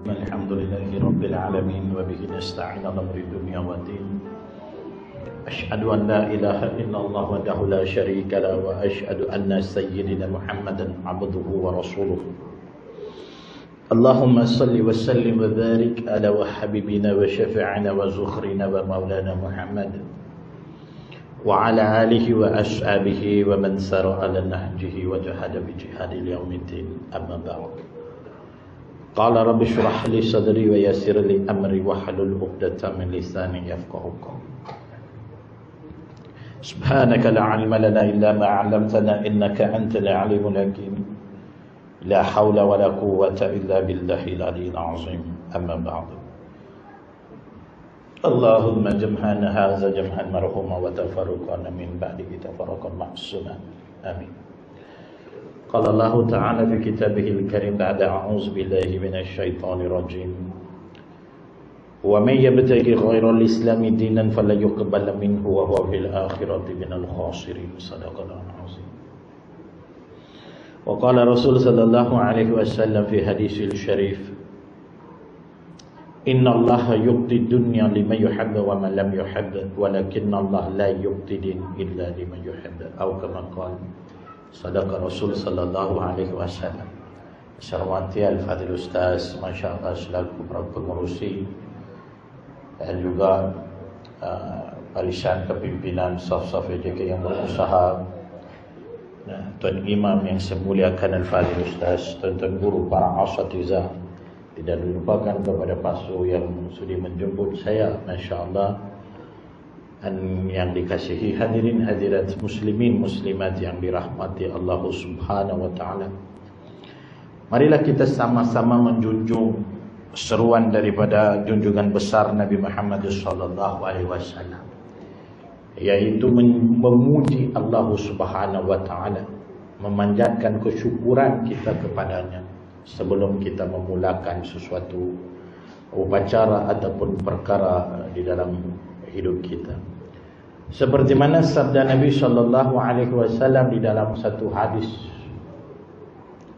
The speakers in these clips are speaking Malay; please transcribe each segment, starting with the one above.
Alhamdulillahi Rabbil Alamin wa bihi nasta'in ala amri dunya wa din. Ashhadu an la ilaha illallah wahdahu la syarika lah wa ashhadu anna sayyidina Muhammadan abduhu wa rasuluh. Allahumma salli wa sallim wa barik ala wa habibina wa syafi'ina wa zukhrina wa maulana Muhammad wa ala alihi wa ashabihi wa man sara ala nahjihi wa jahada bi jihadil yaumiddin. Amma ba'd. Qala rabbi shrah li sadri wa yassir li amri wa hlul 'uqdatam min lisani yafqahu qawli. Subhanaka la 'ilma lana illa ma 'allamtana innaka antal 'alimul hakim. La haula wa la quwwata illa billahil 'aliyyil 'azim. Amma ba'd. Allahumma jam'ana hadza jam'an marhuma wa tafarraqana min ba'dihi tafarraqan ma'suma. Amin. Qala Allah Ta'ala fi kitabihil karim ba'da a'udzu billahi minasy syaithanir rajim. Wa may yabtaghi ghairal islami dinan fala yuqbal minhu wa huwa fil akhirati minal khasirin. Shadaqallahu azim. Wa qala Rasul sallallahu alaihi wasallam fi hadisil syarif, Inna Allah yuqti dunya liman yuhibbu wa man lam yuhibbu walakinna Allah la yuqti din illa liman yuhibbu. Atau kama qala Sadaqa Rasul sallallahu alaihi wasallam. Sarwati Al-Fadhil Ustaz, Masya Allah, selaku pengurusi dan juga barisan kepimpinan saf-saf EJK yang berusaha, Tuan Imam yang saya muliakan Al-Fadhil Ustaz, tuan-tuan guru, para asatizah, tidak dilupakan kepada pasu yang sudi menjemput saya, Masya Allah, dan yang dikasihi hadirin hadirat muslimin muslimat yang dirahmati Allah Subhanahu wa taala. Marilah kita sama-sama menjunjung seruan daripada junjungan besar Nabi Muhammad sallallahu alaihi wasallam, yaitu memuji Allah Subhanahu wa taala, memanjatkan kesyukuran kita kepadanya sebelum kita memulakan sesuatu upacara ataupun perkara di dalam hidup kita. Seperti mana sabda Nabi sallallahu alaihi wasallam di dalam satu hadis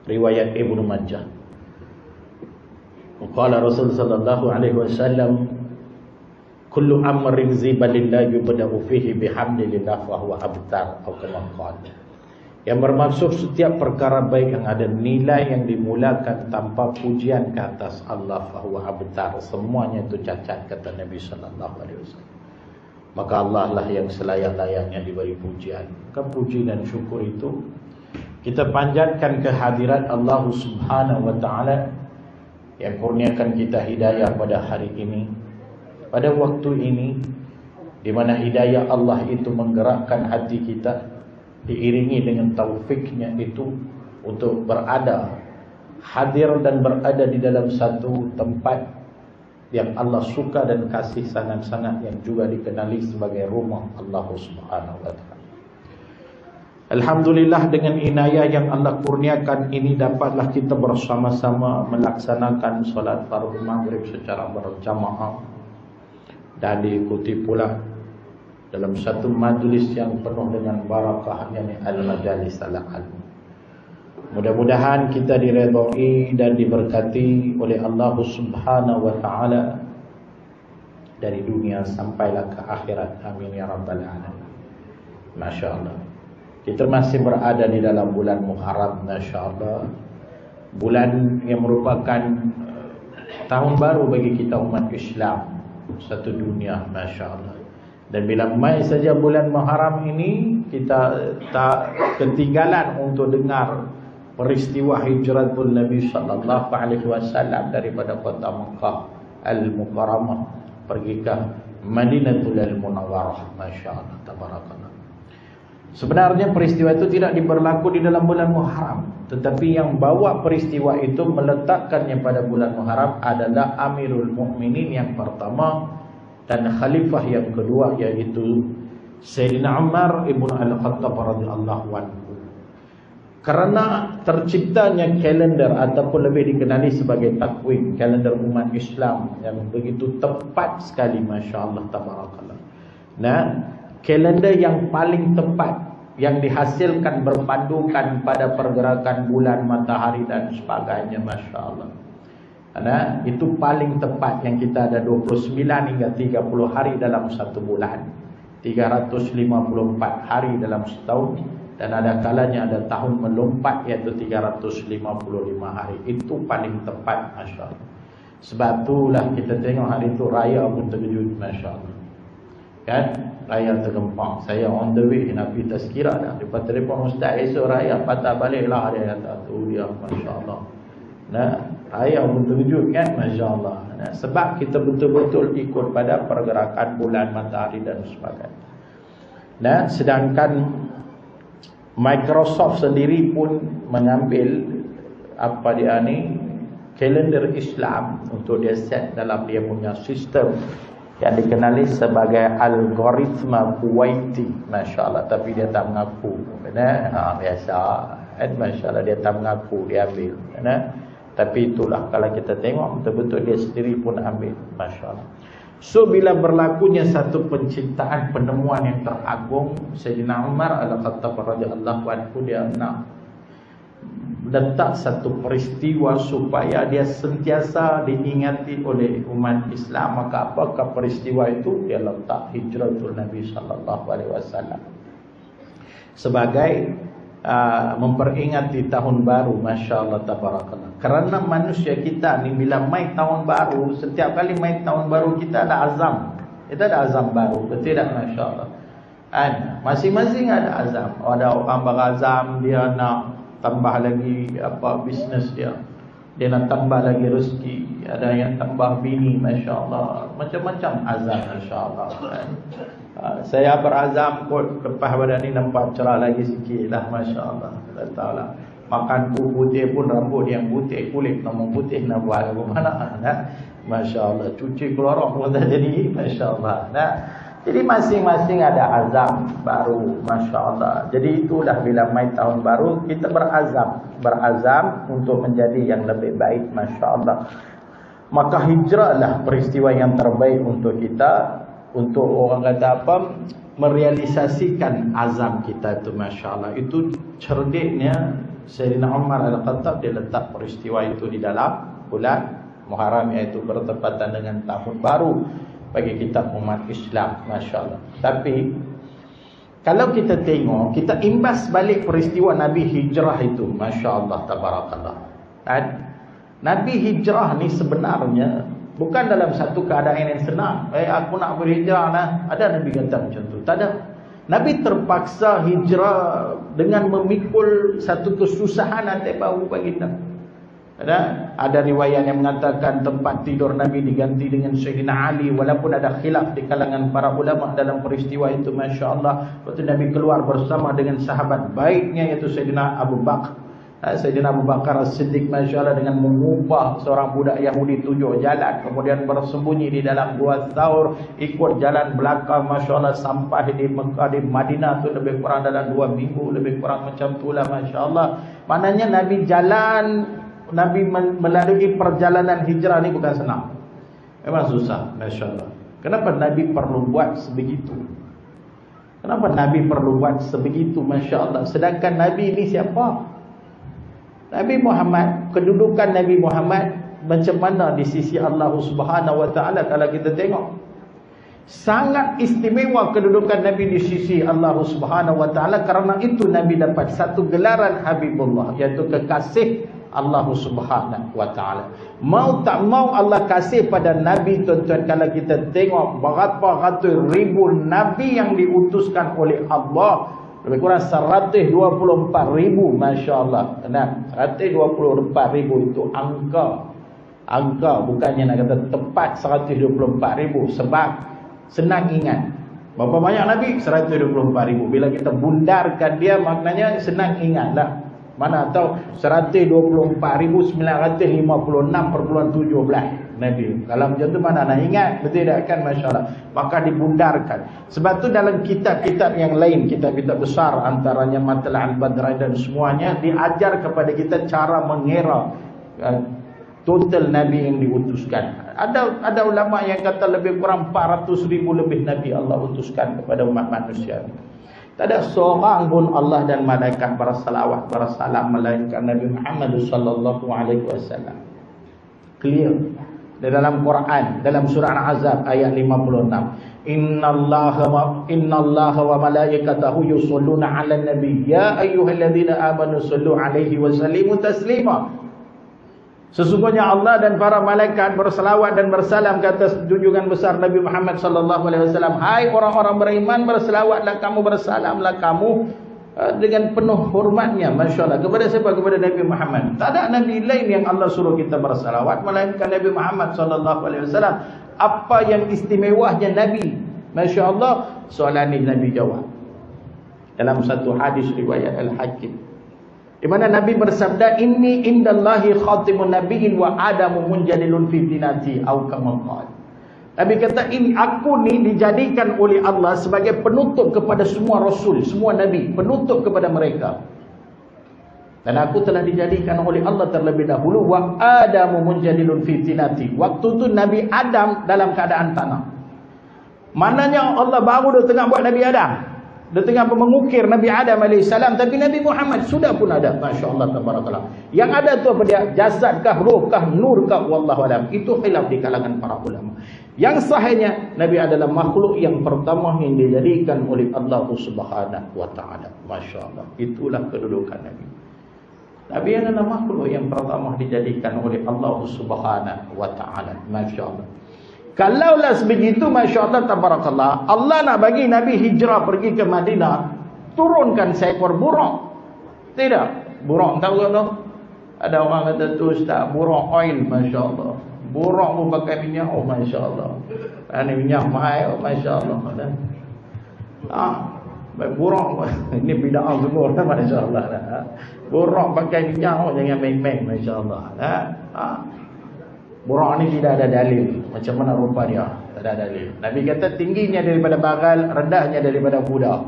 riwayat Ibnu Majah. Qala Rasul sallallahu alaihi wasallam, kullu amrin zibalillah yubda'u fihi bihamdillah fa huwa abtar, atau kama qala. Yang bermaksud setiap perkara baik yang ada nilai yang dimulakan tanpa pujian ke atas Allah fa huwa abtar, semuanya itu cacat, kata Nabi sallallahu alaihi wasallam. Maka Allah lah yang selayak-layaknya diberi pujian. Maka puji dan syukur itu kita panjatkan kehadirat Allah Subhanahu wa taala yang kurniakan kita hidayah pada hari ini, pada waktu ini, di mana hidayah Allah itu menggerakkan hati kita, diiringi dengan taufiknya itu untuk berada, hadir dan berada di dalam satu tempat yang Allah suka dan kasih sangat-sangat, yang juga dikenali sebagai rumah Allah Subhanahu wa taala. Alhamdulillah, dengan inayah yang Allah kurniakan ini dapatlah kita bersama-sama melaksanakan solat fardu maghrib secara berjamaah dan diikuti pula dalam satu majlis yang penuh dengan barakah, yakni al-majalis al-ilm. Mudah-mudahan kita diredai dan diberkati oleh Allah Subhanahu wa taala dari dunia sampailah ke akhirat. Amin ya rabbal alamin. Masya-Allah. Kita masih berada di dalam bulan Muharram, masya-Allah. Bulan yang merupakan tahun baru bagi kita umat Islam satu dunia, masya-Allah. Dan bila mai saja bulan Muharram ini, kita tak ketinggalan untuk dengar peristiwa hijratul Nabi sallallahu alaihi wasallam daripada kota Makkah Al-Mukarramah pergi ke Madinatul Munawwarah. Masya-Allah, tabarakallah. Sebenarnya peristiwa itu tidak diberlaku di dalam bulan Muharram, tetapi yang bawa peristiwa itu meletakkannya pada bulan Muharram adalah Amirul Mukminin yang pertama dan khalifah yang kedua, yaitu Sayyidina Umar ibn Al-Khattab radhiyallahu anhu. Karena terciptanya kalender ataupun lebih dikenali sebagai takwim, kalender umat Islam yang begitu tepat sekali, masya-Allah, tabarakallah. Nah, kalender yang paling tepat yang dihasilkan berpandukan pada pergerakan bulan, matahari dan sebagainya, masya-Allah, Itu paling tepat yang kita ada 29 hingga 30 hari dalam satu bulan, 354 hari dalam setahun, dan ada kalanya ada tahun melompat iaitu 355 hari. Itu paling tepat, Masya Allah. Sebab itulah kita tengok hari itu raya pun terkejut, Masya Allah. Kan? Raya tergempang. Saya on the way nak pergi tazkirah dah. Lepas telefon Ustaz, esok raya patah baliklah. Dia kata tu dia, Masya Allah. Raya pun terkejut kan, Masya Allah. Sebab kita betul-betul ikut pada pergerakan bulan, matahari dan sebagainya. Sedangkan Microsoft sendiri pun mengambil kalender Islam untuk dia set dalam dia punya sistem yang dikenali sebagai algoritma Kuwaiti, Masya Allah. Tapi dia tak mengaku, biasa, Masya Allah, dia tak mengaku dia ambil. Tapi itulah, kalau kita tengok betul-betul dia sendiri pun ambil, Masya Allah. So bila berlakunya satu penciptaan, penemuan yang teragung, Sayyidina Umar Al-Khattab radhiyallahu anhu, dia nak letak satu peristiwa supaya dia sentiasa diingati oleh umat Islam. Maka apakah peristiwa itu? Dia letak hijratul Nabi sallallahu alaihi wasallam sebagai memperingati tahun baru, Masya Allah, tabarakallah. Kerana manusia kita ni bila mai tahun baru, setiap kali mai tahun baru kita ada azam. Kita ada azam baru, betul tak, Masya Allah? Masing-masing ada azam. Ada orang berazam dia nak tambah lagi bisnes dia. Dia nak tambah lagi rezeki. Ada yang tambah bini, Masya Allah. Macam-macam azam, Masya Allah. Saya berazam kot lepas badan ni nampak cerah lagi sikit lah, Masya Allah. Tak tahulah. Makan putih pun rambut yang putih, kulit nombor putih nak buat apa mana, Masya Allah. Cuci keluar pun tak jadi, Masya Allah. Jadi masing-masing ada azam baru, Masya Allah. Jadi itulah bila mai tahun baru kita berazam untuk menjadi yang lebih baik, Masya Allah. Maka hijrahlah peristiwa yang terbaik untuk kita, untuk orang kata merealisasikan azam kita itu, Masya Allah. Itu cerdiknya Sayyidina Umar Al-Khattab, dia letak peristiwa itu di dalam bulan Muharram, iaitu bertepatan dengan tahun baru bagi kita umat Islam, Masya Allah. Tapi kalau kita tengok, kita imbas balik peristiwa Nabi hijrah itu, Masya Allah, tabarakallah. Nabi hijrah ni sebenarnya bukan dalam satu keadaan yang senang. Aku nak berhijrah lah. Ada Nabi kata macam tu? Tak ada. Nabi terpaksa hijrah dengan memikul satu kesusahan atas bahu baginda. Ada riwayat yang mengatakan tempat tidur Nabi diganti dengan Sayyidina Ali, walaupun ada khilaf di kalangan para ulama dalam peristiwa itu, Masya Allah. Waktu Nabi keluar bersama dengan sahabat baiknya, iaitu Sayyidina Abu Bakar. Sayyidina Abu Bakar As-Siddiq, Masya Allah, dengan mengubah seorang budak Yahudi tunjuk jalan, kemudian bersembunyi di dalam gua Thaur, ikut jalan belakang, Masya Allah, sampai di Mekah, di Madinah tu lebih kurang dalam 2 minggu, lebih kurang macam itulah, Masya Allah. Maknanya Nabi melalui perjalanan hijrah ni bukan senang. Memang susah, Masya Allah. Kenapa Nabi perlu buat sebegitu? Kenapa Nabi perlu buat sebegitu, Masya Allah? Sedangkan Nabi ini siapa? Nabi Muhammad, kedudukan Nabi Muhammad macam mana di sisi Allah Subhanahu Wa Taala? Kalau kita tengok, sangat istimewa kedudukan Nabi di sisi Allah Subhanahu Wa Taala. Kerana itu Nabi dapat satu gelaran Habibullah, iaitu kekasih Allah Subhanahu Wa Taala. Mau tak mau Allah kasih pada Nabi, tuan-tuan. Kalau kita tengok berapa ratus ribu Nabi yang diutuskan oleh Allah, lebih kurang 124,000, Masya Allah. 124,000 itu angka, bukannya nak kata tepat 124,000. Sebab senang ingat berapa banyak Nabi? 124,000. Bila kita bundarkan dia, maknanya senang ingat lah. Mana tahu 124,956,17 Nabi. Kalau macam tu mana nak ingat? Betul tak kan, Masya Allah. Maka dibundarkan. Sebab tu dalam kitab-kitab yang lain, kitab-kitab besar, antaranya Matla' al-Badr dan semuanya, diajar kepada kita cara mengira total Nabi yang diutuskan. Ada ulama yang kata lebih kurang 400,000 lebih Nabi Allah utuskan kepada umat manusia. Tak ada seorang pun Allah dan malaikat bersalawat bersalam melainkan Nabi Muhammad sallallahu alaihi wasallam. Clear. Di dalam Quran, dalam surah Al-Ahzab ayat 56. Innallaha wa malaikatahu yusholluna 'alan nabi ya ayyuhalladzina amanu shallu 'alaihi wa sallimu taslima. Sesungguhnya Allah dan para malaikat berselawat dan bersalam ke atas junjungan besar Nabi Muhammad sallallahu alaihi wasallam. Hai orang-orang beriman, berselawatlah kamu, bersalamlah kamu dengan penuh hormatnya, masya-Allah. Kepada siapa? Kepada Nabi Muhammad. Tak ada nabi lain yang Allah suruh kita bersalawat melainkan Nabi Muhammad sallallahu alaihi wasallam. Apa yang istimewanya Nabi? Masya-Allah, soalan ini Nabi jawab. Dalam satu hadis riwayat Al-Hakim, di mana Nabi bersabda, "Inni indallahi khatimun nabiyyin wa adamu munjadilun fi dinati," atau kama qala. Nabi kata, ini aku ni dijadikan oleh Allah sebagai penutup kepada semua rasul, semua nabi, penutup kepada mereka. Dan aku telah dijadikan oleh Allah terlebih dahulu, wa adamu munjadilun fi tinati. Waktu tu Nabi Adam dalam keadaan tanah. Mananya Allah baru dah tengah buat Nabi Adam. Dia tengah mengukir Nabi Adam AS, tapi Nabi Muhammad sudah pun ada. Masya Allah, tabarakallah. Yang ada tu apa dia? Jasadkah, rohkah, nurkah, wallahu alam. Itu khilaf di kalangan para ulama. Yang sahihnya, Nabi adalah makhluk yang pertama yang dijadikan oleh Allah Subhanahu wa ta'ala. Masya Allah. Itulah kedudukan Nabi. Nabi adalah makhluk yang pertama dijadikan oleh Allah Subhanahu wa ta'ala. Masya Allah. Kalaulah sebegitu, masya Allah, tabarakallah, Allah nak bagi Nabi hijrah pergi ke Madinah, turunkan seekor burung. Tidak, burung tahu tak? Ada orang kata tu ustaz, burung oil, masya Allah. Burung pun pakai minyak, oh masya Allah. Ini minyak mahal, oh masya Allah. Burung ini bid'ah semua, masya Allah. Burung pakai minyak, oh jangan main-main, masya Allah. Buruk ni tidak ada dalil. Macam mana rupa dia? Tak ada dalil. Nabi kata tingginya daripada bagal, rendahnya daripada kuda.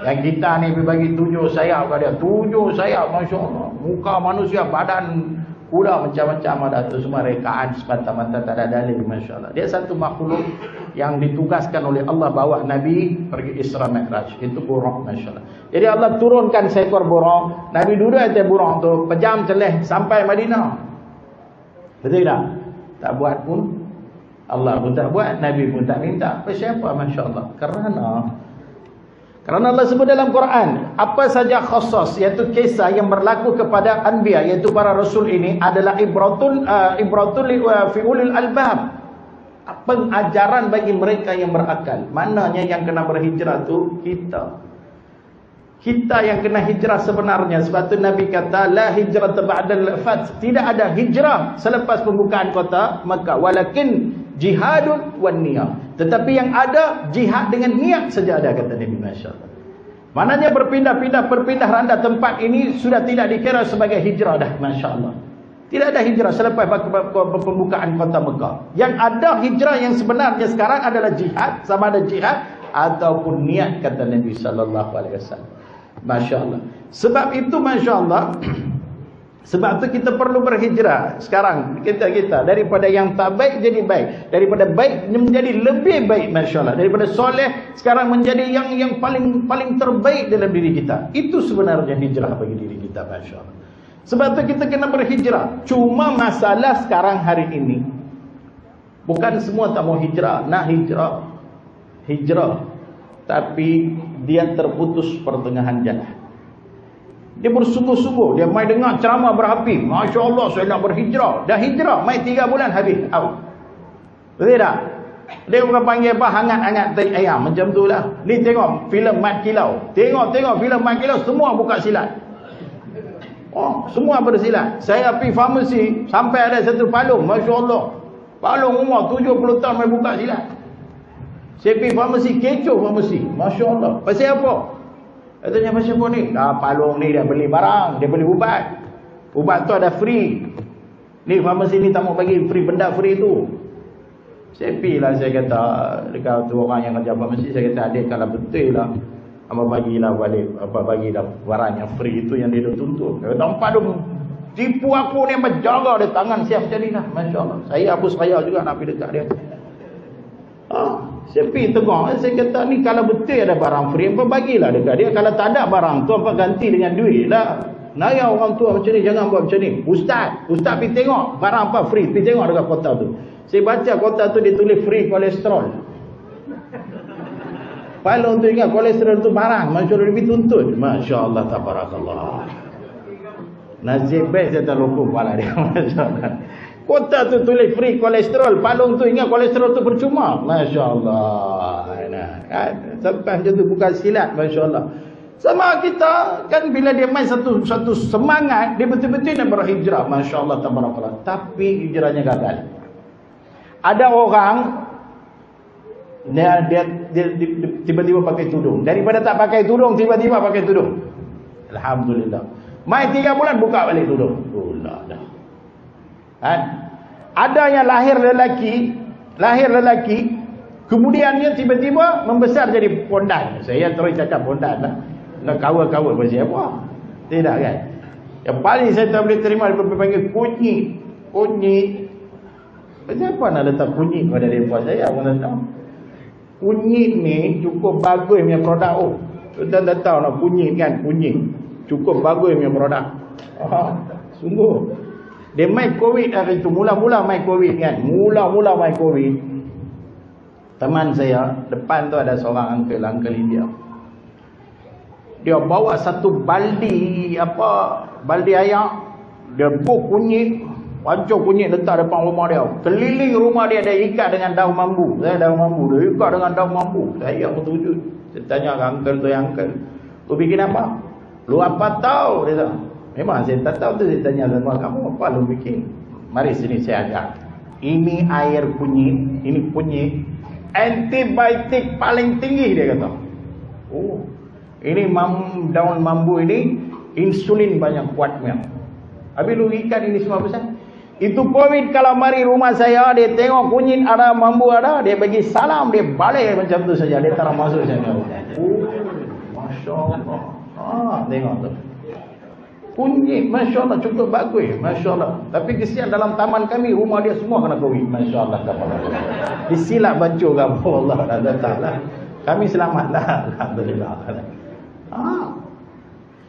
Yang kita ni bagi 7 sayap kat dia. 7 sayap, masya Allah. Muka manusia, badan kuda, macam-macam ada. Itu semua rekaan semata-mata, tak ada dalil, masya Allah. Dia satu makhluk yang ditugaskan oleh Allah bawa Nabi pergi Isra Mi'raj. Itu buruk, masya Allah. Jadi Allah turunkan seekor burung. Nabi duduk atas burung tu, pejam celeh sampai Madinah. Betul tak? Tak buat pun, Allah pun tak buat, Nabi pun tak minta. Siapa? Masya Allah. Kerana Allah sebut dalam Quran, apa saja khusus, iaitu kisah yang berlaku kepada anbiya, iaitu para rasul ini adalah ibratul fi ulil albab, pengajaran bagi mereka yang berakal. Maknanya yang kena berhijrah tu kita yang kena hijrah sebenarnya. Sebab tu Nabi kata, la hijrah ba'dal fath. Tidak ada hijrah selepas pembukaan kota Makkah, walakin jihadun wan niyah. Tetapi yang ada jihad dengan niat saja ada, kata Nabi. Masya-Allah. Maknanya berpindah randa tempat ini sudah tidak dikira sebagai hijrah dah. Masya-Allah. Tidak ada hijrah selepas pembukaan kota Makkah. Yang ada hijrah yang sebenarnya sekarang adalah jihad, sama ada jihad ataupun niat, kata Nabi sallallahu alaihi wasallam. Masya Allah. Sebab itu, masya Allah, sebab itu kita perlu berhijrah sekarang. Kita daripada yang tak baik jadi baik, daripada baik menjadi lebih baik, masya Allah. Daripada soleh sekarang menjadi yang paling terbaik dalam diri kita. Itu sebenarnya hijrah bagi diri kita, masya Allah. Sebab itu kita kena berhijrah. Cuma masalah sekarang hari ini, bukan semua tak mau hijrah. Nak hijrah, tapi dia terputus pertengahan jalan. Dia bersungguh-sungguh, dia mai dengar ceramah berapi, masya Allah saya nak berhijrah. Dah hijrah, mai 3 bulan habis out. Betul tak? Dia bukan panggil apa, hangat-hangat tai ayam, macam tu lah. Ni tengok filem Mat Kilau, tengok filem Mat Kilau, semua buka silat. Oh, semua bersilat. Saya pergi farmasi, sampai ada satu palung, masya Allah, palung umur 70 tahun mai buka silat. Saya pergi farmasi, kecoh farmasi, masya Allah. Pasal apa? Katanya pasal apa ni? Palung ni dia beli barang, dia beli ubat. Ubat tu ada free. Ni farmasi ni tak mau bagi free, benda free tu. Saya pergi lah, saya kata dekat tu orang yang kerja farmasi, saya kata adik kalau betul lah, apa bagilah balik, apa bagilah barang yang free itu yang dia dah tuntut. Dia kata empat tu tipu aku ni, berjaga dia tangan siap macam ni lah, masya Allah. Saya hapus saya juga nak pergi dekat dia. Saya pergi tengok, saya kata ni kalau betul ada barang free, apa bagilah dekat dia. Kalau tak ada barang tu, apa ganti dengan duit lah. Naya orang tua macam ni, jangan buat macam ni. Ustaz pergi tengok barang apa free, pergi tengok dekat kota tu. Saya baca kota tu dia tulis free kolesterol. Kalau untuk ingat kolesterol tu barang, Masya Allah lebih tuntut. Masya Allah, tabarakallah. Nasib baik saya tak lupa kepala dia. Masya Allah. Kota tu tulis free kolesterol, palung tu ingat kolesterol tu percuma. Masya Allah. Nah, sampai macam tu bukan silat. Masya Allah. Sama kita kan bila dia main satu semangat, dia betul-betul nak berhijrah. Masya Allah, tabarakallah. Tapi hijrahnya gagal. Ada orang dia tiba-tiba pakai tudung. Daripada tak pakai tudung, tiba-tiba pakai tudung. Alhamdulillah. Main 3 bulan buka balik tudung. Pula dah. Kan? Ada yang lahir lelaki, kemudiannya tiba-tiba membesar jadi pondan. Saya terus cakap pondan lah. Nak kawal-kawal macam apa? Tidak kan? Yang paling saya tak boleh terima dia panggil kunyit. Macam apa nak letak kunyit pada mereka? Saya pun tak tahu. Kunyit ni cukup bagus punya produk. Kita tak tahu nak kunyit kan? Kunyit cukup bagus punya produk. Sungguh. Dia main COVID hari tu. Mula-mula main COVID kan? Mula-mula main COVID. Teman saya depan tu ada seorang uncle India. Dia bawa satu baldi ayak. Dia buk kunyit, pancung kunyit letak depan rumah dia. Keliling rumah dia ikat dengan daun mambu. Dia ikat dengan daun mambu. Saya pun terkejut. Saya tanya ke uncle tu, uncle, lu bikin apa? Lu apa tahu? Dia kata, memang saya tak tahu tu. Saya tanya sama kamu, apa lu bikin? Mari sini saya ajak. Ini air kunyit, ini kunyit antibiotik paling tinggi, dia kata. Oh, ini daun mambu ini insulin banyak kuatnya. Habis lu ikan ini semua besar. Itu COVID kalau mari rumah saya, dia tengok kunyit ada, mambu ada, dia bagi salam, dia balik macam tu saja. Dia tak masuk saya. Oh, Masya Allah. Tengok tu. Kunyit, Masya Allah, cukup bagus. Masya Allah. Tapi kesian dalam taman kami, rumah dia semua kena COVID. Masya Allah. Disilap baca ke apa, Allah dah datanglah. Kami selamatlah. Alhamdulillah.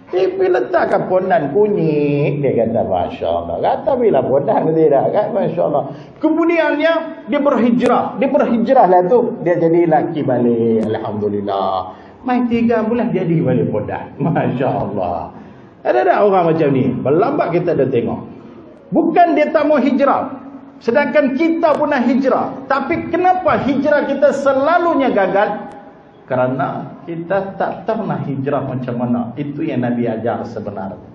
Tapi letakkan pondan kunyit, dia kata Masya Allah. Kata bila pondan tidak kan? Masya Allah. Kemudiannya dia berhijrah lah tu. Dia jadi laki balik. Alhamdulillah. Main 3 bulan jadi balik pondan. Masya Allah. Ada orang macam ni. Berlambat kita dah tengok. Bukan dia tak mau hijrah, sedangkan kita pun nak hijrah. Tapi kenapa hijrah kita selalunya gagal? Kerana kita tak tahu nak hijrah macam mana. Itu yang Nabi ajar sebenarnya.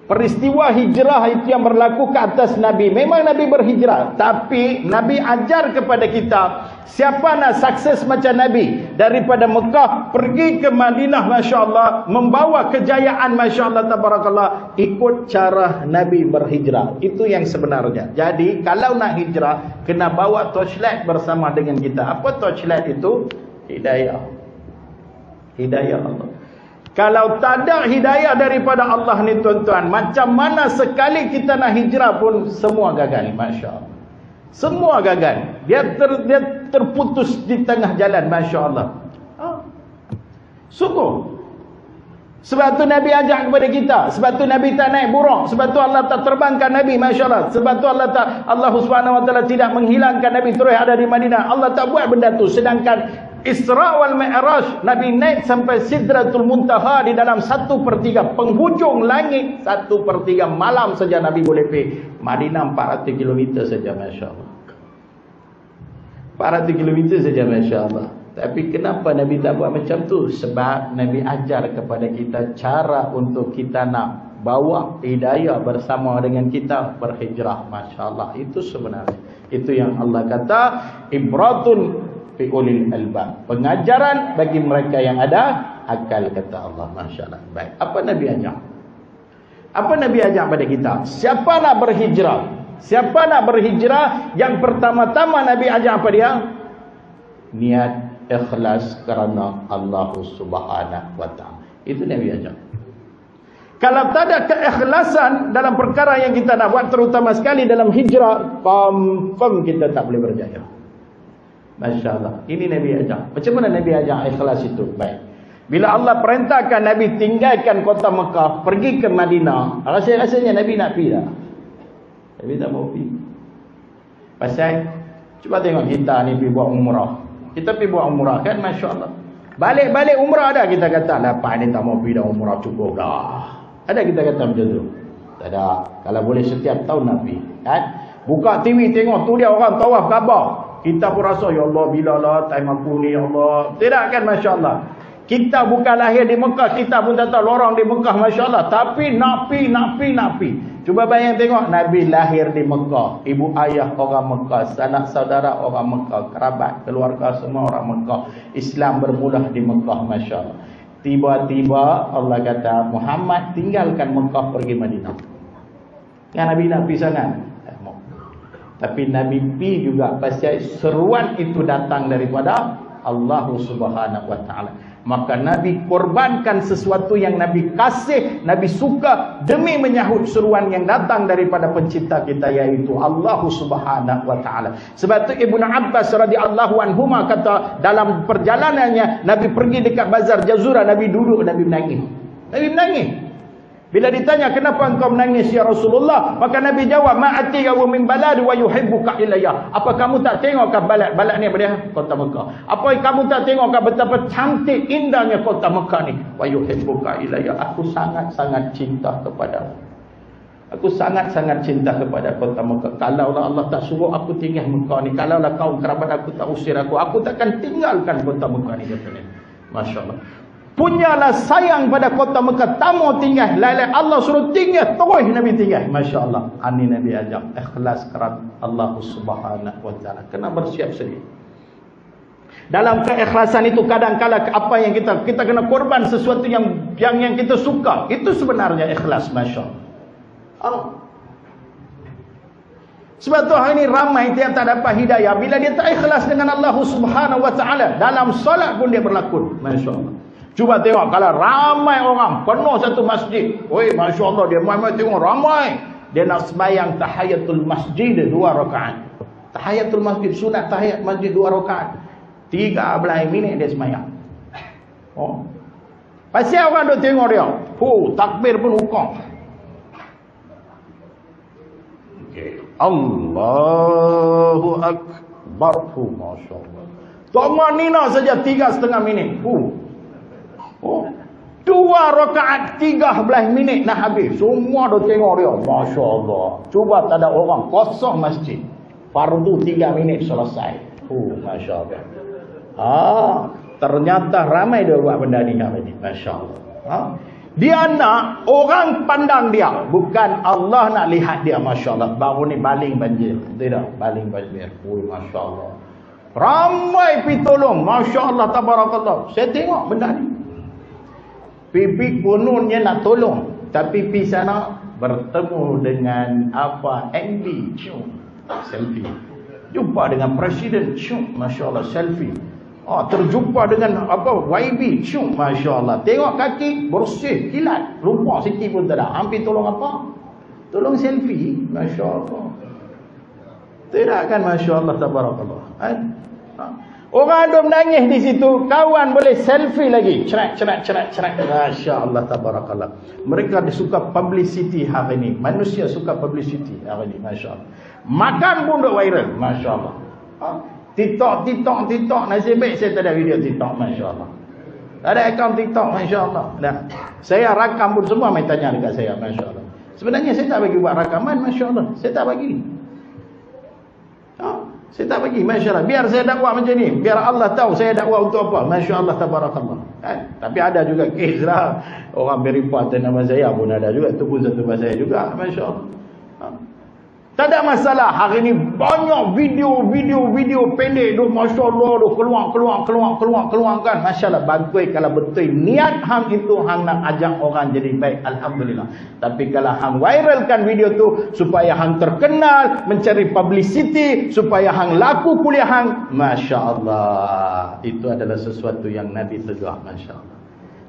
Peristiwa hijrah itu yang berlaku ke atas Nabi. Memang Nabi berhijrah, tapi Nabi ajar kepada kita, siapa nak sukses macam Nabi, daripada Mekah pergi ke Madinah, Masya Allah, membawa kejayaan, Masya Allah, tabarakallah, ikut cara Nabi berhijrah. Itu yang sebenarnya. Jadi kalau nak hijrah, kena bawa torchlight bersama dengan kita. Apa torchlight itu? Hidayah. Hidayah Allah. Kalau tak ada hidayah daripada Allah ni tuan-tuan, macam mana sekali kita nak hijrah pun semua gagal. Masya Allah. Semua gagal. Dia terputus di tengah jalan. Masya Allah. Sungguh. Sebab tu Nabi ajak kepada kita. Sebab tu Nabi tak naik buruk. Sebab tu Allah tak terbangkan Nabi. Masya Allah. Sebab tu Allah Subhanahu Wa Taala tidak menghilangkan Nabi terus ada di Madinah. Allah tak buat benda tu. Sedangkan Isra wal Mi'raj, Nabi naik sampai Sidratul Muntaha di dalam 1/3 penghujung langit. 1/3 malam saja Nabi boleh pergi. Madinah 400 km saja. Masya Allah. 400 km saja. Masya Allah. Tapi kenapa Nabi tak buat macam tu? Sebab Nabi ajar kepada kita cara untuk kita nak bawa hidayah bersama dengan kita berhijrah. Masya Allah. Itu sebenarnya. Itu yang Allah kata, ibratun fi ulil albab, pengajaran bagi mereka yang ada akal, kata Allah. Masya Allah. Baik. Apa Nabi ajak? Apa Nabi ajak pada kita? Siapa nak berhijrah? Siapa nak berhijrah? Yang pertama-tama Nabi ajak apa dia? Niat ikhlas kerana Allah Subhanahu Wa Taala. Itu Nabi ajak. Kalau tak ada keikhlasan dalam perkara yang kita nak buat, terutama sekali dalam hijrah, confirm kita tak boleh berjaya. Masya Allah. Ini Nabi ajak. Macam mana Nabi ajak ikhlas itu? Baik. Bila Allah perintahkan Nabi tinggalkan kota Mekah, pergi ke Madinah, rasanya Nabi nak pergi tak? Nabi tak mau pergi. Pasal, cuba tengok kita ni pergi buat umrah. Kita pergi buat umrah kan, Masya Allah. Balik-balik umrah ada kita kata, lepas ni tak mau pergi dah umrah, cukup dah. Ada kita kata macam tu? Tak ada. Kalau boleh setiap tahun nak pergi. Kan? Buka TV tengok, tu dia orang tawaf Kaabah. Kita pun rasa, ya Allah, bila lah time aku ni, ya Allah. Tidak kan, Masya Allah. Kita bukan lahir di Mekah, kita pun tak tahu lorong di Mekah, Masya Allah. Tapi nak pi. Cuba bayang tengok, Nabi lahir di Mekah. Ibu ayah orang Mekah, sanak saudara orang Mekah, kerabat, keluarga semua orang Mekah. Islam bermula di Mekah, Masya Allah. Tiba-tiba Allah kata, Muhammad tinggalkan Mekah pergi Madinah. Yang Nabi nak pergi sangat. Tapi Nabi pergi juga pasal seruan itu datang daripada Allah Subhanahu wa taala. Maka Nabi korbankan sesuatu yang Nabi kasih, Nabi suka demi menyahut seruan yang datang daripada pencipta kita, yaitu Allah Subhanahu wa taala. Sebab itu Ibnu Abbas radhiyallahu anhuma kata dalam perjalanannya Nabi pergi dekat bazar Jazura, Nabi duduk, Nabi menangis. Nabi menangis. Bila ditanya, kenapa engkau menangis ya Rasulullah? Maka Nabi jawab, ma'ati wa min balad wa yuhibbuka ilayya. Apa kamu tak tengokkan balad ni apa dia? Kota Mekah. Apa kamu tak tengokkan betapa cantik indahnya kota Mekah ni? Wa yuhibbuka ilayya. Aku sangat-sangat cinta kepada. Aku sangat-sangat cinta kepada kota Mekah. Kalaulah Allah tak suruh aku tinggal Mekah ni, kalaulah kaum kerabat aku tak usir aku takkan tinggalkan kota Mekah ni, katanya. Masya Allah. Punyalah sayang pada kota Mekah, tak mau tinggal. Lain-lain Allah suruh tinggal, terus Nabi tinggal. Masya Allah. Ini Nabi ajak ikhlas kerana Allah Subhanahu wa taala. Kena bersiap sedia. Dalam keikhlasan itu kadang-kala apa yang kita kena korban sesuatu yang kita suka. Itu sebenarnya ikhlas, Masya Allah. Sebab tu hari ini ramai dia tak dapat hidayah bila dia tak ikhlas dengan Allah Subhanahu wa taala. Dalam solat pun dia berlakon. Masya Allah. Cuba tengok kalau ramai orang penuh satu masjid. Oi, Masya Allah, dia mai tengok ramai. Dia nak sembahyang tahiyatul masjid 2 rakaat. Tahiyatul masjid, sunat tahiyat masjid 2 rakaat. 13 minit dia sembahyang. Oh. Pasal orang duk tengok dia. Takbir pun hukum. Okay. Allahu Akbar. Masya Allah. Toma nina saja 3,5 minit. 2 rakaat 13 minit nak habis. Semua dah tengok dia. Masya Allah. Cuba tak ada orang, kosong masjid. Fardu 3 minit selesai. Masya Allah. Ternyata ramai dia buat benda ni. Masya Allah. Dia nak orang pandang dia, bukan Allah nak lihat dia. Masya Allah. Baru ni baling banjir. Tidak, baling banjir. Masya Allah. Ramai pergi tolong. Masya Allah, tabarakallah. Saya tengok benda ni. Pipi kononnya nak tolong, tapi pergi sana bertemu dengan MD, selfie. Jumpa dengan presiden, Masya Allah, selfie. Terjumpa dengan YB, Masya Allah. Tengok kaki bersih, kilat, lupa sikit pun tak ada. Hampir tolong apa? Tolong selfie, Masya Allah. Tidak kan, Masya Allah, tabarakallah. Orang ada menangis di situ, kawan boleh selfie lagi. Cerak. Masya Allah, tabarakallah. Mereka suka publicity hari ini. Manusia suka publicity hari ini, Masya Allah. Makan pun duk viral, Masya Allah. TikTok. Nasib baik saya tak ada video TikTok, Masya Allah. Tak ada akaun TikTok, Masya Allah. Saya rakam pun semua main tanya dekat saya, Masya Allah. Sebenarnya saya tak bagi buat rakaman, Masya Allah. Saya tak bagi. Saya tak bagi, Masya Allah. Biar saya dakwah macam ni. Biar Allah tahu saya dakwah untuk apa. Masya Allah, tabarakallah. Tapi ada juga kes lah. Orang beripah atas nama saya pun ada juga. Itu pun satu bahasa saya juga. Masya Allah. Tak ada masalah. Hari ni banyak video pendek. Masya Allah. Keluar kan. Masya Allah. Bagus kalau betul. Niat hang itu hang nak ajak orang jadi baik. Alhamdulillah. Tapi kalau hang viralkan video tu supaya hang terkenal, mencari publicity, supaya hang laku kuliah hang. Masya Allah. Itu adalah sesuatu yang Nabi tegah. Masya Allah.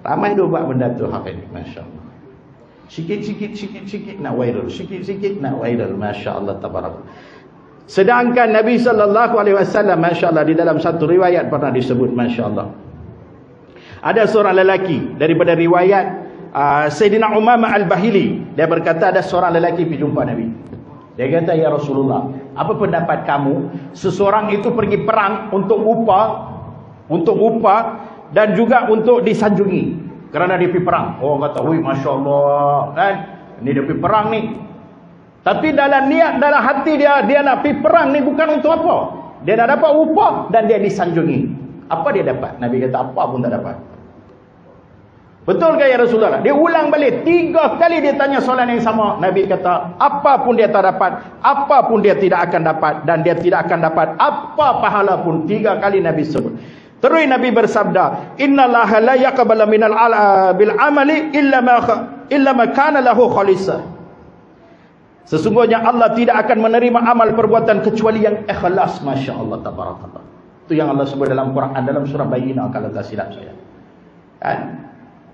Ramai dia buat benda tu hari ni. Masya Allah. Sikit-sikit nak viral. Sikit-sikit nak viral. Masya Allah, tabarak. Sedangkan Nabi SAW, Masya Allah, di dalam satu riwayat pernah disebut, Masya Allah, Ada seorang lelaki daripada riwayat Sayyidina Umamah Al-Bahili, dia berkata ada seorang lelaki pergi jumpa Nabi. Dia kata, ya Rasulullah, apa pendapat kamu seseorang itu pergi perang untuk upah dan juga untuk disanjungi kerana dia pergi perang. Orang kata, wih, Masya Allah, kan, ini dia pergi perang ni, tapi dalam niat, dalam hati dia nak pergi perang ni bukan untuk apa, dia nak dapat upah dan dia disanjungi. Apa dia dapat? Nabi kata, apa pun tak dapat. Betul ke ya Rasulullah? Dia ulang balik 3 kali, dia tanya soalan yang sama. Nabi kata, apa pun dia tak dapat, apa pun dia tidak akan dapat, dan dia tidak akan dapat apa pahala pun. 3 kali Nabi sebut. Terus Nabi bersabda, innallaha la yaqbalu minal bil amali illa ma kana lahu khalisah. Sesungguhnya Allah tidak akan menerima amal perbuatan kecuali yang ikhlas. Masya Allah, tabarakallah. Itu yang Allah sebut dalam Quran, dalam surah Bayyinah, kalau tak silap saya. Kan?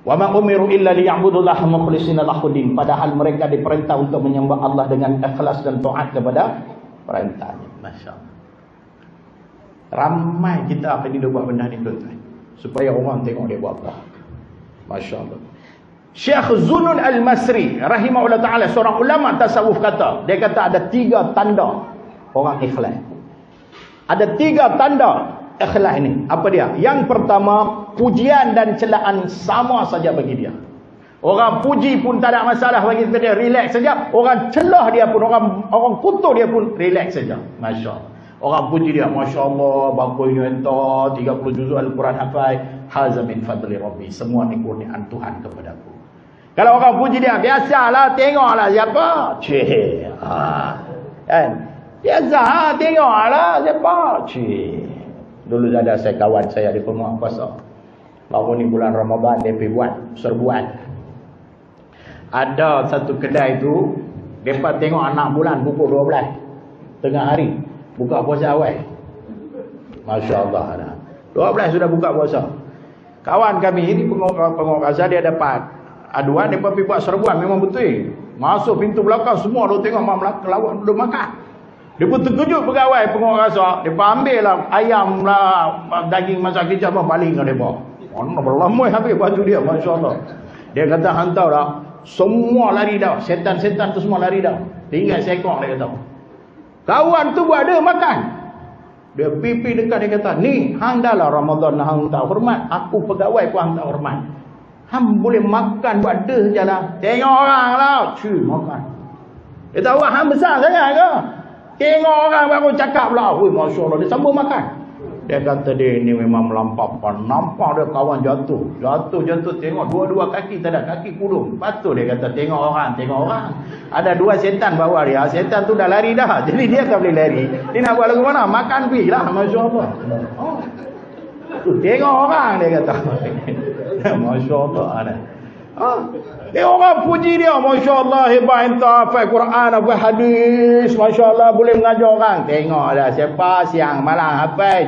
Wa ma umiru illa liya'budullaha mukhlishina lahuddin. Padahal mereka diperintah untuk menyembah Allah dengan ikhlas dan taat kepada perintahnya. Masya-Allah. Ramai kita akan dia buat benda ni, tuan-tuan, supaya orang tengok dia buat apa. Masya-Allah. Syekh Zunun Al-Masri rahimahullah taala, seorang ulama tasawuf, kata, dia kata ada 3 tanda orang ikhlas. Ada 3 tanda ikhlas ini. Apa dia? Yang pertama, pujian dan celaan sama saja bagi dia. Orang puji pun tak ada masalah bagi dia, relax saja. Orang celah dia pun, orang kutuk dia pun relax saja. Masya Allah. Orang puji dia, Masya Allah, bagus ini entah 30 juzuk Al-Quran hafal, haza min fadli Rabbi, semua ni kurniaan Tuhan kepadaku. Kalau orang puji dia, biasalah, tengoklah siapa. Kan? Biasa, tengoklah siapa. Dulu ada saya kawan saya di Pemuang Puasa. Baru ni bulan Ramadan dia pergi buat serbuan. Ada satu kedai tu, mereka tengok anak bulan pukul 12 tengah hari buka puasa awal. Masya Allah, 12 sudah buka puasa. Kawan kami ini pengok azhar, dia dapat aduan, dia pergi buat serbuan, memang betul. Masuk pintu belakang semua dia tengok mak belakang lawak duduk makan. Dia pun terkejut pegawai pengok rasa. Dia ambil lah ayam lah, daging masak kicap pun baling ke dia. Mana berlamai habis baju dia, Masya Allah. Dia kata hantar dah, semua lari dah, setan-setan tu semua lari dah, tinggal seekor. Dia kata kawan tu buat dia makan. Dia pipi dekat, dia kata, ni hang dah lah Ramadan hang tak hormat, aku pegawai pun hang tak hormat, hang boleh makan buat dia je lah, tengok orang lah, makan. Dia tahu hang besar sangat ke? Tengok orang baru cakap pula. Masya Allah, dia sambung makan. Dia kata dia ni memang melampaukan. Nampak dia kawan jatuh. Jatuh. Tengok dua-dua kaki tak ada, kaki kurung. Patut dia kata tengok orang. Ada 2 setan bawa dia. Setan tu dah lari dah. Jadi dia tak boleh lari. Dia nak buat lagu mana? Makan pergi lah. Masya Allah. Tengok orang, dia kata. Masya Allah. Dia orang puji dia, Masya Allah, hebat entah hafal Quran, hafal hadis, Masya Allah, boleh mengajar orang. Tengok dah siapa siang malam hafal,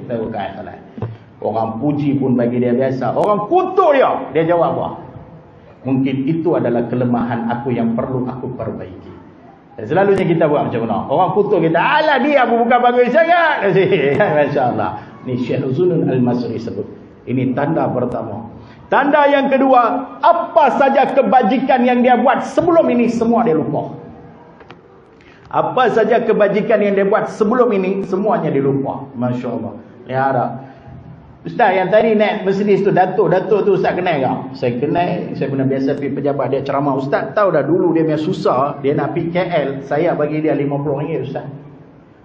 bukan salah. Orang puji pun bagi dia biasa. Orang kutuk dia jawab apa? Mungkin itu adalah kelemahan aku yang perlu aku perbaiki. Dan selalunya kita buat macam mana? Orang kutuk kita, alah dia bukan bagus sangat. Masya Allah. Ni Syekh Zunun Al-Masri sebut. Ini tanda pertama. Tanda yang kedua, apa saja kebajikan yang dia buat sebelum ini, semua dia lupa. Apa saja kebajikan yang dia buat sebelum ini, semuanya dia lupa. Masya Allah. Ya ada. Ustaz yang tadi naik Mercedes tu, Datuk tu Ustaz kenal tak? Saya kenal. Saya pernah biasa pergi pejabat dia ceramah. Ustaz tahu dah dulu dia punya susah, dia nak pergi KL, saya bagi dia RM50 Ustaz.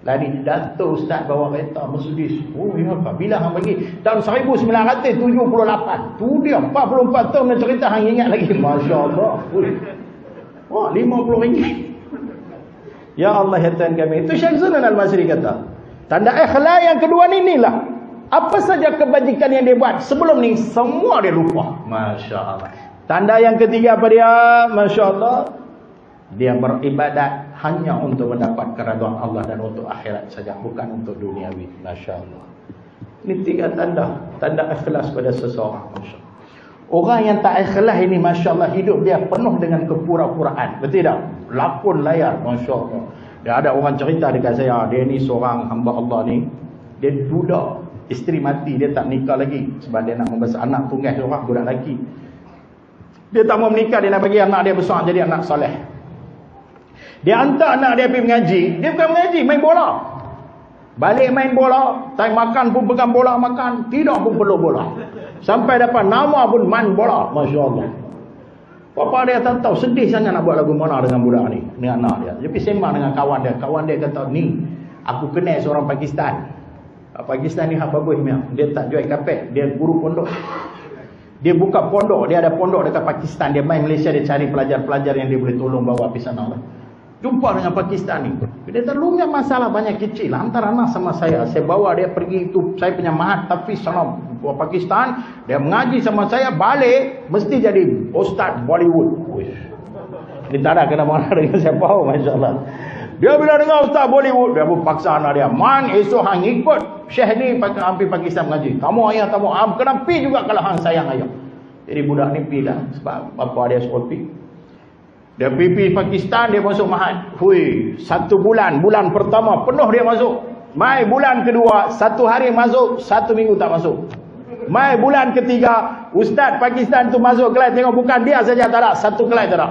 Lari Datuk Ustaz bawa kereta Mercedes. Oh ya apa? Bila hang bagi? Tahun 1978. Tu dia 44 tahun dia cerita, hang ingat lagi. Masya Allah. Wah, RM50. Ya Allah ya Tuhan kami. Itu Syekh Zunun Al-Masri kata. Tanda ikhlas yang kedua ni inilah. Apa saja kebajikan yang dia buat sebelum ni, semua dia lupa. Masya Allah. Tanda yang ketiga apa dia? Masya Allah. Dia beribadat hanya untuk mendapat keridhaan Allah dan untuk akhirat saja, bukan untuk duniawi. Masya Allah. Ini 3 tanda ikhlas pada seseorang. Masya Allah. Orang yang tak ikhlas ini, Masya Allah, hidup dia penuh dengan kepura-puraan. Betul tak? Lakon layar. Masya Allah. Dia ada orang cerita dekat saya, dia ni seorang hamba Allah ni, dia budak Isteri mati, dia tak menikah lagi sebab dia nak membesar anak tunggal seorang budak lelaki. Dia tak mau menikah, dia nak bagi anak dia besar jadi anak soleh. Dia hantar anak dia pergi mengaji. Dia bukan mengaji, main bola. Balik main bola, time makan pun pegang bola makan, tidak pun peluk bola. Sampai dapat nama pun main bola, masya-Allah. Bapa dia tak tahu, sedih sangat nak buat lagu mana dengan budak ni, dengan anak dia. Tapi sembang dengan kawan dia kata, ni aku kenal seorang Pakistan. Pakistan ni hak bagus ni. Dia tak jual kapet, dia guru pondok. Dia buka pondok, dia ada pondok dekat Pakistan. Dia main Malaysia, dia cari pelajar-pelajar yang dia boleh tolong bawa pergi sana. Jumpa dengan Pakistan ni. Dia terlunya masalah banyak kecil. Antara anak sama saya bawa dia pergi itu, saya punya mahat tafiz sana Pakistan. Dia mengaji sama saya, balik mesti jadi ustaz Bollywood. Dia tak ada kena-mana dengan siapa, masya-Allah. Dia bila dengar ustaz Bollywood, dia pun paksa anak dia, man esok hang ikut Syekh ni hampir Pakistan mengaji. Kamu ayah tamu kena pi juga kalau hang sayang ayah. Jadi budak ni pi dah sebab bapa dia suruh pi. Dia pergi Pakistan, dia masuk mahat. Hui, 1 bulan, bulan pertama penuh dia masuk. Mai bulan kedua, 1 hari masuk, 1 minggu tak masuk. Mai bulan ketiga, ustaz Pakistan tu masuk kelas, tengok bukan dia saja tak ada, 1 kelas tak ada.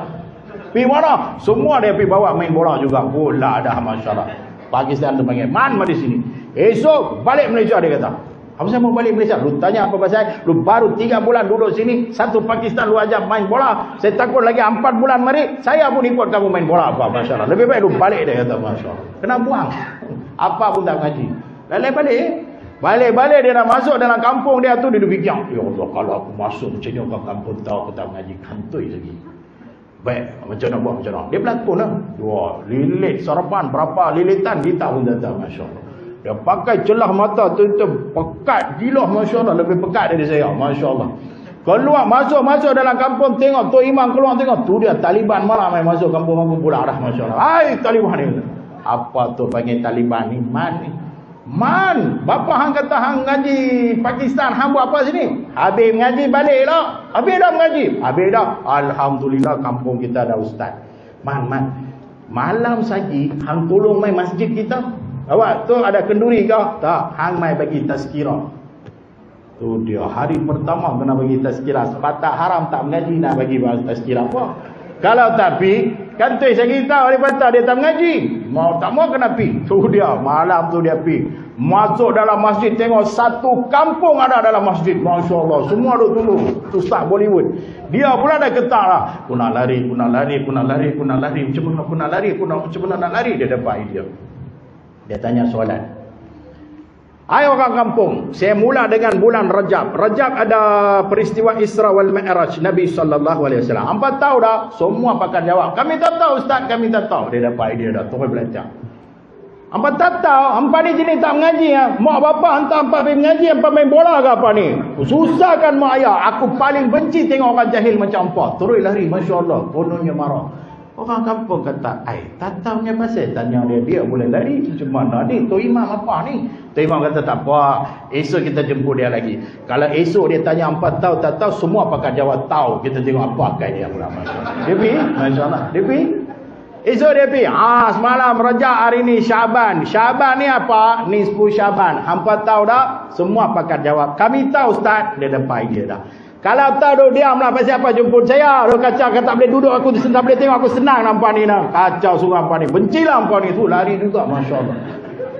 Pergi mana? Semua dia pergi bawa main bola juga. Bola dah, masya-Allah. Pakistan tu panggil, man mari sini. Esok balik Malaysia, dia kata. Apa saya mau balik Malaysia? Lu tanya apa pasal? Lu baru 3 bulan duduk sini, 1 Pakistan lu ajak main bola. Saya takut lagi 4 bulan mari, saya pun ikut kamu main bola apa, masya-Allah. Lebih baik lu balik, dia kata, masya-Allah. Kena buang. Apa pun tak ngaji. Balik. Balik dia nak masuk dalam kampung dia tu, dia fikir, ya Allah, kalau aku masuk macam ni ke kampung tahu aku tak mengaji, kantoi lagi. Baik, macam nak buat macam mana? Dia berlakon lah. Wah, lilit sarapan berapa lilitan kita pun tak tahu, masya-Allah. Dia pakai celah mata tu pekat gila, masya-Allah, lebih pekat dari saya, masya-Allah. Keluar masuk dalam kampung, tengok Tok Imam keluar, tengok tu dia Taliban malah main masuk kampung pula dah, masya-Allah. Hai Taliban ni. Apa tu panggil Taliban ni? Man, bapa hang kata hang ngaji Pakistan, hang buat apa sini? Habis ngaji baliklah. Habis dah mengaji. Habis dah. Alhamdulillah kampung kita ada ustaz. Man. Malam saji hang tolong main masjid kita. Awak tu ada kenduri ke? Tak, hang mai bagi tazkirah. Tu dia hari pertama kena bagi tazkirah. Sebab tak haram tak mengaji nak bagi tazkirah apa. Kalau tak pi, kantoi saya kita hari patah dia tak mengaji. Mau tak mau kena pi. Tu dia, malam tu dia pi. Masuk dalam masjid, tengok 1 kampung ada dalam masjid. Masya-Allah, semua duk tunggu. Tu Ustaz Bollywood. Dia pula dah getar lah. Aku nak lari. Macam mana aku nak lari? Dia dapat idea. Dia tanya soalan. Hai orang kampung, saya mula dengan bulan Rajab. Rajab ada peristiwa Isra wal Mi'raj Nabi SAW. Hampa tahu dah? Semua pakar jawab, kami tak tahu ustaz, kami tak tahu. Dia dapat idea dah, terus belajar. Hampa tak tahu, hampa ni jenis tak mengaji ya. Mak bapak hantar hampa pergi mengaji, hampa main bola ke apa ni? Susah kan mak ayah. Aku paling benci tengok orang jahil macam hampa. Terus lari, masya-Allah, kononnya marah. Orang kampung kata, tak tahunya pasal. Tanya dia boleh lari macam mana ni? Tok Imam apa ni? Tok Imam kata tak apa, esok kita jemput dia lagi. Kalau esok dia tanya 4 tahu tak tahu, semua pakar jawab tahu. Kita tengok apa kan dia pula, masya-Allah. Dia pergi, masya-Allah. Dia pergi. Esok dia pergi. Semalam Rajab, hari ni Syaban. Syaban ni apa? Nisfu Syaban. Hampa tahu dah? Semua pakar jawab, kami tahu ustaz. Dia dapat idea dah. Kalau tahu dia diamlah, pasal apa jemput saya? Dia kacau, kata boleh duduk aku, tak boleh tengok aku, senang nampak ni nak. Kacau suruh nampak ni. Bencilah nampak ni. Tu lari juga, masya-Allah.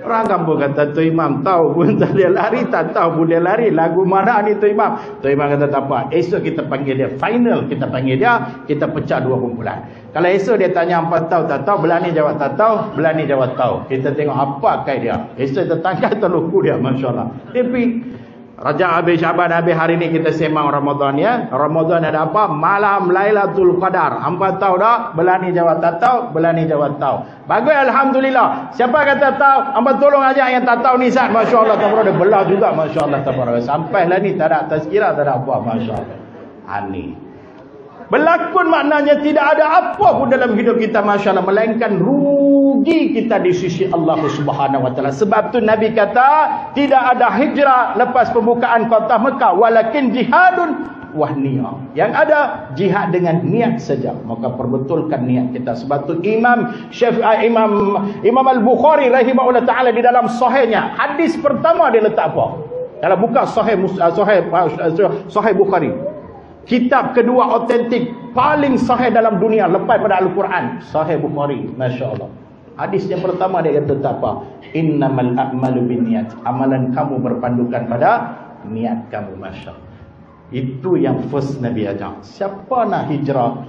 Orang kampung kata Tok Imam tahu pun tak dia lari, tak tahu pun dia lari. Lagu mana ni Tok Imam? Tok Imam kata tak apa. Esok kita panggil dia final, kita panggil dia, kita pecah 2 kumpulan. Kalau esok dia tanya 4 tahu tak tahu, belah ni jawab tak tahu, belah ni jawab tahu. Kita tengok apa kai dia. Esok kita tangkap terluku dia, masya-Allah. Tapi Rajab habis, Syaban habis, hari ni kita sembang Ramadan ya. Ramadan ada apa? Malam Lailatul Qadar. Hampa tahu dah? Belah ni jawab tak tahu, belah ni jawab tahu. Bagus, alhamdulillah. Siapa kata tahu? Hampa tolong ajak yang tak tahu ni Ustaz. Masya-Allah, tabaraka, dia belah juga, masya-Allah, tabaraka. Sampailah ni tak ada tazkirah, tak ada apa, masya-Allah. Ani berlakon maknanya tidak ada apa pun dalam hidup kita, masya-Allah, melainkan rugi kita di sisi Allah Subhanahu wa taala. Sebab tu Nabi kata tidak ada hijrah lepas pembukaan kota Mekah, walakin jihadun wahniyah. Yang ada jihad dengan niat saja. Maka perbetulkan niat kita. Sebab tu Imam Al-Bukhari rahimahullah taala di dalam sahihnya, hadis pertama dia letak apa? Kalau buka Sahih Bukhari, kitab kedua otentik paling sahih dalam dunia lepas pada Al-Quran, Sahih Bukhari. Masya Allah. Hadis yang pertama dia kata apa? Innamal a'malu binniyat. Amalan kamu berpandukan pada niat kamu. Masya Allah. Itu yang first Nabi ajar. Siapa nak hijrah,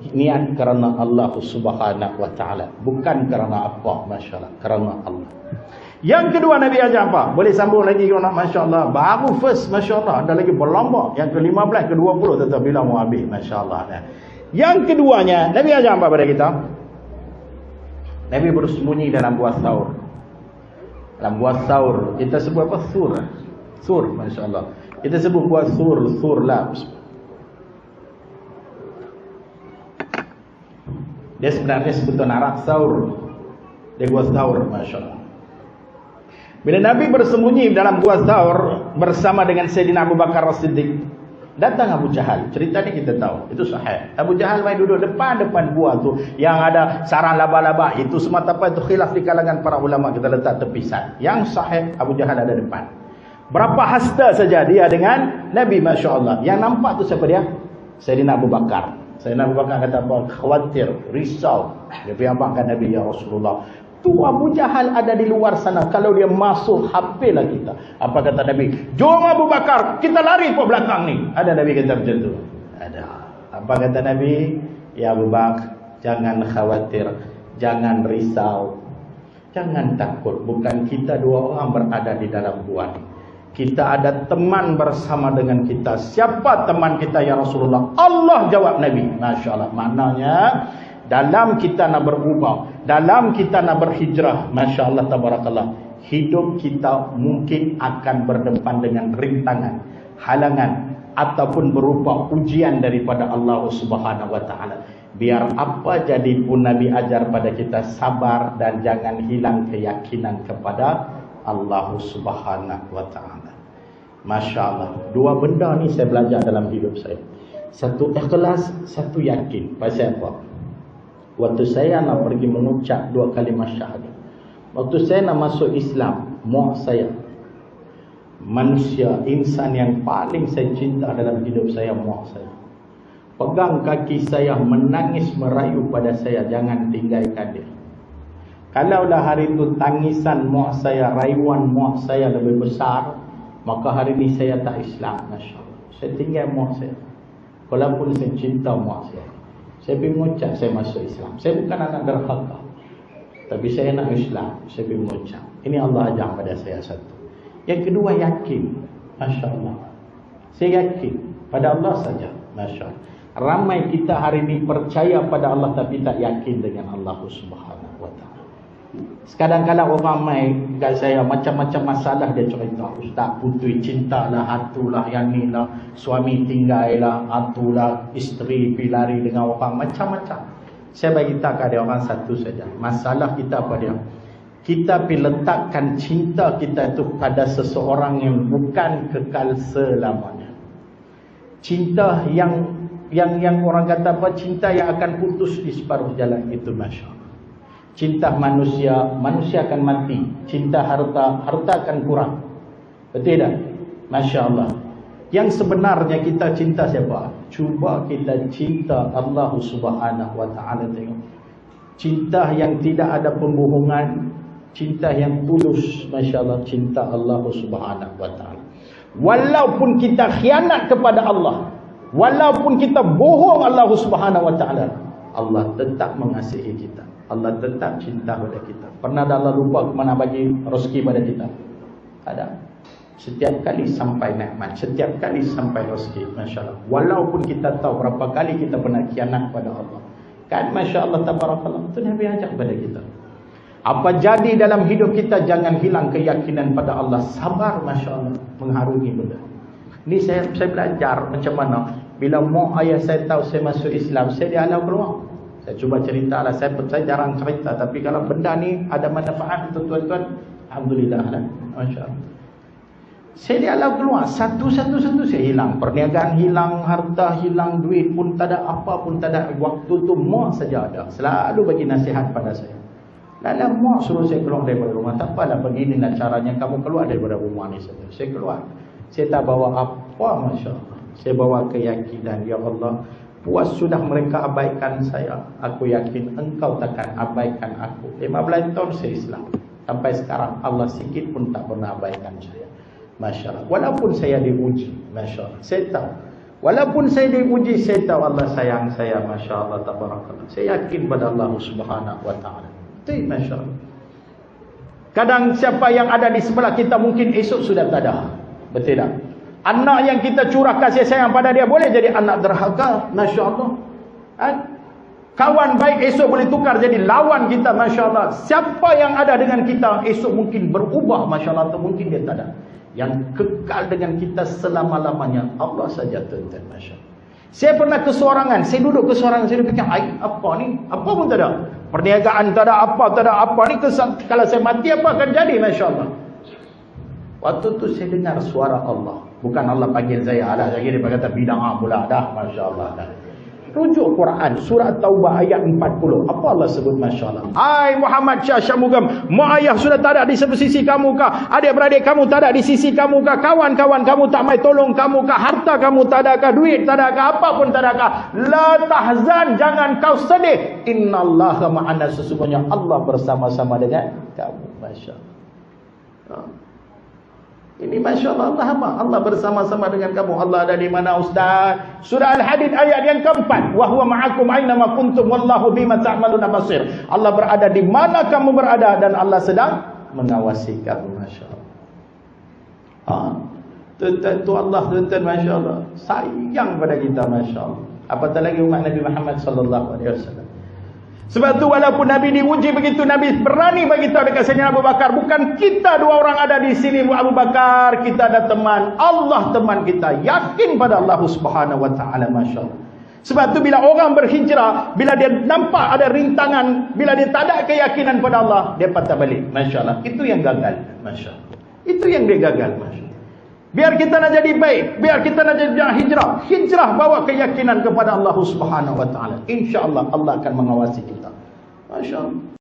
niat kerana Allah Subhanahu wa taala, bukan kerana apa. Masya Allah, kerana Allah. Yang kedua Nabi ajar apa? Boleh sambung lagi kalau nak. Masya Allah. Baru first, Masya Allah. Ada lagi berlambak. Yang ke-15, ke-20 tetap bila mau habis. Masya Allah. Yang keduanya Nabi ajar apa pada kita? Nabi bersembunyi dalam gua Thaur. Dalam gua Thaur kita sebut apa? Sur. Masya Allah. Kita sebut gua Sur lah. Dia sebenarnya sebutan Arab Thaur. Dia gua Thaur. Masya Allah. Bila Nabi bersembunyi dalam gua Thaur bersama dengan Sayyidina Abu Bakar As-Siddiq, datang Abu Jahal. Cerita ni kita tahu, itu sahih. Abu Jahal main duduk depan gua tu, yang ada sarang laba-laba. Itu semata apa itu khilaf di kalangan para ulama, kita letak tepisan. Yang sahih, Abu Jahal ada depan. Berapa hasta saja dia dengan Nabi, Masya Allah. Yang nampak tu siapa dia? Sayyidina Abu Bakar. Sayyidina Abu Bakar kata apa? Khawatir, risau. Dia pergi Nabi, ya Rasulullah, tu Abu Jahal ada di luar sana. Kalau dia masuk, hampirlah kita. Apa kata Nabi? Jom Abu Bakar, kita lari ke belakang ni. Ada Nabi kata macam tu? Ada. Apa kata Nabi? Ya Abu Bakar, jangan khawatir, jangan risau, jangan takut. Bukan kita dua orang berada di dalam gua ni. Kita ada teman bersama dengan kita. Siapa teman kita ya Rasulullah? Allah, jawab Nabi. Masya Allah. Maknanya dalam kita nak berubah, dalam kita nak berhijrah, Masya Allah, tabarakallah, hidup kita mungkin akan berdepan dengan rintangan, halangan, ataupun berupa ujian daripada Allah Subhanahu wa taala. Biar apa jadi pun Nabi ajar pada kita, sabar dan jangan hilang keyakinan kepada Allah Subhanahu wa taala. Masya Allah. Dua benda ni saya belajar dalam hidup saya. Satu ikhlas, satu yakin. Pasal apa? Waktu saya nak pergi mengucap 2 kalimah syahadat, waktu saya nak masuk Islam, mak saya, manusia, insan yang paling saya cinta dalam hidup saya, mak saya, pegang kaki saya, menangis merayu pada saya, jangan tinggalkan dia. Kalaulah hari itu tangisan mak saya, rayuan mak saya lebih besar, maka hari ini saya tak Islam. Masya Allah. Saya tinggal mak saya, walaupun saya cinta mak saya. Saya pergi mengucap saya masuk Islam. Saya bukan anak derhaka, tapi saya nak Islam. Saya pergi mengucap. Ini Allah ajar pada saya satu. Yang kedua, yakin. Masya Allah. Saya yakin pada Allah saja. Masya Allah. Ramai kita hari ini percaya pada Allah tapi tak yakin dengan Allah Subhanahu wa taala. Kadang-kadang orang mai kat saya macam-macam masalah dia cerita. Ustaz, puteri cinta lah, hatulah, yang ni lah, suami tinggal lah, hatulah, isteri pergi lari dengan orang, macam-macam. Saya bagi tahu kat dia orang satu saja. Masalah kita apa dia? Kita pergi letakkan cinta kita itu pada seseorang yang bukan kekal selamanya. Cinta yang orang kata apa? Cinta yang akan putus di separuh jalan itu, Masya Allah. Cinta manusia akan mati. Cinta harta akan kurang. Betul tak? Masya Allah. Yang sebenarnya kita cinta siapa? Cuba kita cinta Allah Subhanahu wa taala. Tengok. Cinta yang tidak ada pembohongan, cinta yang tulus, Masya Allah, cinta Allah Subhanahu wa taala. Walaupun kita khianat kepada Allah, walaupun kita bohong Allah Subhanahu wa taala, Allah tetap mengasihi kita. Allah tetap cinta pada kita. Pernah Allah lupa mana bagi rezeki pada kita? Ada. Setiap kali sampai nikmat, setiap kali sampai rezeki, Masya Allah. Walaupun kita tahu berapa kali kita pernah khianat pada Allah, kan, Masya Allah, tabarakallah. Itu Nabi ajak pada kita. Apa jadi dalam hidup kita, jangan hilang keyakinan pada Allah. Sabar, Masya Allah, mengharungi benda. Ini saya belajar macam mana. Bila mak ayah saya tahu saya masuk Islam, saya dihalau keluar. Saya cuba cerita lah, saya jarang cerita, tapi kalau benda ni ada manfaat untuk tuan-tuan, alhamdulillah lah, Masya Allah. Saya dihalau keluar, satu saya hilang. Perniagaan hilang, harta hilang, duit pun tak ada, apa pun tak ada. Waktu tu mak saja ada, selalu bagi nasihat pada saya. Lala muak suruh saya keluar daripada rumah. Tak apalah, beginilah caranya kamu keluar daripada rumah ni saja. Saya keluar. Saya tak bawa apa, Masya Allah. Saya bawa keyakinan, ya Allah, puas sudah mereka abaikan saya, aku yakin engkau takkan abaikan aku. 15 tahun saya Islam, sampai sekarang Allah sikit pun tak pernah abaikan saya. Masya Allah. Walaupun saya diuji, Masya Allah, saya tahu. Walaupun saya diuji, saya tahu Allah sayang saya. Masya Allah, tabarakallah. Saya yakin pada Allah Subhanahu wa ta'ala. Itu Masya Allah. Kadang siapa yang ada di sebelah kita mungkin esok sudah tak ada. Betul tak? Anak yang kita curah kasih sayang pada dia boleh jadi anak derhaka. Masya Allah. Kawan baik esok boleh tukar jadi lawan kita. Masya Allah. Siapa yang ada dengan kita esok mungkin berubah. Masya Allah. Atau mungkin dia tak ada. Yang kekal dengan kita selama-lamanya Allah saja, tuan-tuan. Masya Allah. Saya pernah kesorangan. Saya duduk kesorangan. Saya fikir, apa ni? Apa pun tak ada. Perniagaan tak ada apa, tak ada apa ni. Kalau saya mati apa akan jadi? Masya Allah. Waktu tu saya dengar suara Allah. Bukan Allah panggil saya. Alah, saya kira dia kata bid'ah pula dah. Masya Allah dah. Rujuk Quran, surah Taubah ayat 40. Apa Allah sebut? Masya Allah. Hai Muhammad Syah Syamugam, mak ayah sudah tak ada di sisi kamu kah? Adik-beradik kamu tak ada di sisi kamu kah? Kawan-kawan kamu tak mai tolong kamu kah? Harta kamu tak ada kah? Duit tak ada kah? Apa pun tak ada kah? La tahzan, jangan kau sedih. Innallaha ma'ana, sesungguhnya Allah bersama-sama dengan kamu. Masya Allah. Ini Masya Allah, Allah bersama-sama dengan kamu. Allah ada di mana, Ustaz? Surah Al-Hadid ayat yang keempat. Wa huwa ma'akum aynama kuntum wallahu bima ta'maluna basir. Allah berada di mana kamu berada dan Allah sedang mengawasi kamu. Masya Allah. Tentu Allah, tuan-tuan, Masya Allah, sayang pada kita. Masya Allah. Apatah lagi umat Nabi Muhammad sallallahu alaihi wasallam. Sebab tu walaupun Nabi diuji begitu, Nabi berani bagi tahu dekat Sayyidina Abu Bakar, bukan kita dua orang ada di sini Abu Bakar, kita ada teman, Allah teman kita. Yakin pada Allah Subhanahu wa taala. Masya Allah. Sebab tu bila orang berhijrah, bila dia nampak ada rintangan, bila dia tak ada keyakinan pada Allah, dia patah balik. Masya Allah. Itu yang gagal. Masya Allah. Itu yang dia gagal. Masya Allah. Biar kita nak jadi baik, biar kita nak jadi hijrah. Hijrah bawa keyakinan kepada Allah Subhanahu wa taala. Insya-Allah Allah akan mengawasi kita. Masya Allah.